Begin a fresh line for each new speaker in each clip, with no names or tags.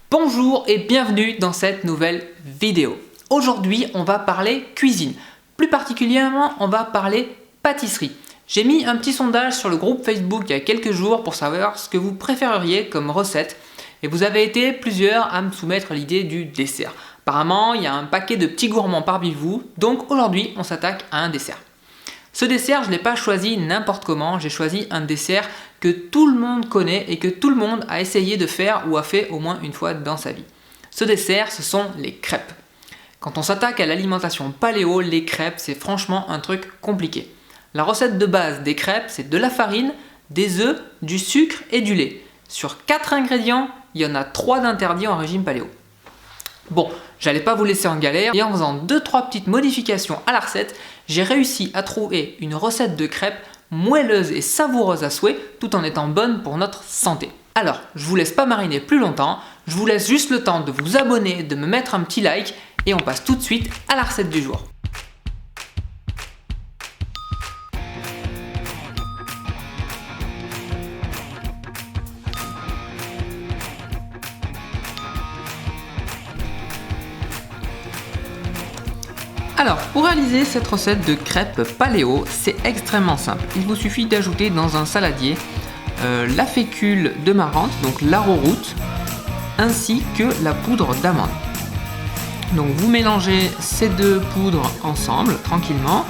Bonjour et bienvenue dans cette nouvelle vidéo. Aujourd'hui, on va parler cuisine. Plus particulièrement, on va parler pâtisserie. J'ai mis un petit sondage sur le groupe Facebook il y a quelques jours pour savoir ce que vous préféreriez comme recette. Et vous avez été plusieurs à me soumettre l'idée du dessert. Apparemment, il y a un paquet de petits gourmands parmi vous, donc aujourd'hui, on s'attaque à un dessert. Ce dessert, je ne l'ai pas choisi n'importe comment, j'ai choisi un dessert que tout le monde connaît et que tout le monde a essayé de faire ou a fait au moins une fois dans sa vie. Ce dessert, ce sont les crêpes. Quand on s'attaque à l'alimentation paléo, les crêpes, c'est franchement un truc compliqué. La recette de base des crêpes, c'est de la farine, des œufs, du sucre et du lait. Sur 4 ingrédients, il y en a 3 d'interdits en régime paléo. Bon, j'allais pas vous laisser en galère et en faisant 2-3 petites modifications à la recette, j'ai réussi à trouver une recette de crêpes moelleuse et savoureuse à souhait tout en étant bonne pour notre santé. Alors, je vous laisse pas mariner plus longtemps, je vous laisse juste le temps de vous abonner, de me mettre un petit like et on passe tout de suite à la recette du jour. Alors, pour réaliser cette recette de crêpes paléo, c'est extrêmement simple. Il vous suffit d'ajouter dans un saladier la fécule de marrante, donc l'arrowroot, ainsi que la poudre d'amande. Donc vous mélangez ces deux poudres ensemble, tranquillement,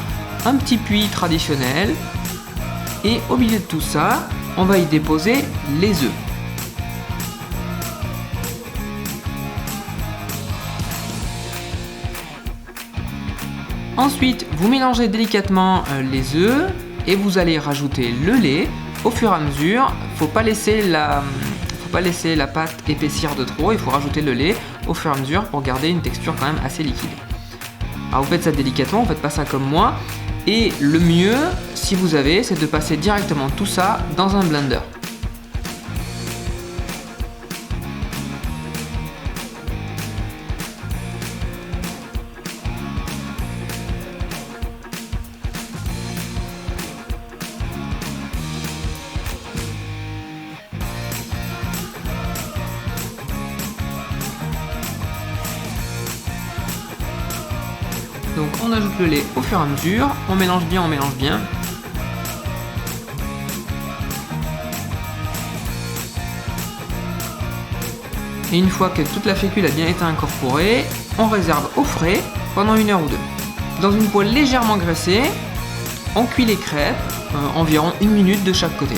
un petit puits traditionnel, et au milieu de tout ça, on va y déposer les œufs. Ensuite, vous mélangez délicatement les œufs et vous allez rajouter le lait au fur et à mesure. Faut pas laisser la pâte épaissir de trop, il faut rajouter le lait au fur et à mesure pour garder une texture quand même assez liquide. Alors vous faites ça délicatement, vous faites pas ça comme moi. Et le mieux, si vous avez, c'est de passer directement tout ça dans un blender. Donc on ajoute le lait au fur et à mesure, on mélange bien, Et une fois que toute la fécule a bien été incorporée, on réserve au frais pendant 1 heure ou 2. Dans une poêle légèrement graissée, on cuit les crêpes, environ 1 minute de chaque côté.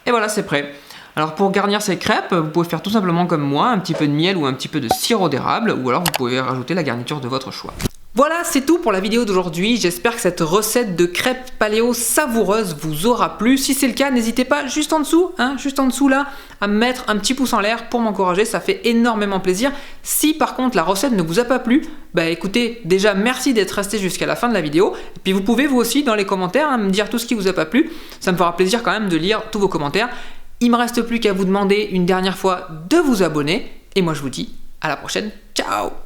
Et voilà, c'est prêt. Alors pour garnir ces crêpes, vous pouvez faire tout simplement comme moi, un petit peu de miel ou un petit peu de sirop d'érable, ou alors vous pouvez rajouter la garniture de votre choix. Voilà, c'est tout pour la vidéo d'aujourd'hui. J'espère que cette recette de crêpes paléo savoureuse vous aura plu. Si c'est le cas, n'hésitez pas juste en dessous là, à me mettre un petit pouce en l'air pour m'encourager, ça fait énormément plaisir. Si par contre la recette ne vous a pas plu, bah écoutez, déjà merci d'être resté jusqu'à la fin de la vidéo. Et puis vous pouvez vous aussi dans les commentaires me dire tout ce qui vous a pas plu. Ça me fera plaisir quand même de lire tous vos commentaires. Il me reste plus qu'à vous demander une dernière fois de vous abonner. Et moi je vous dis à la prochaine. Ciao!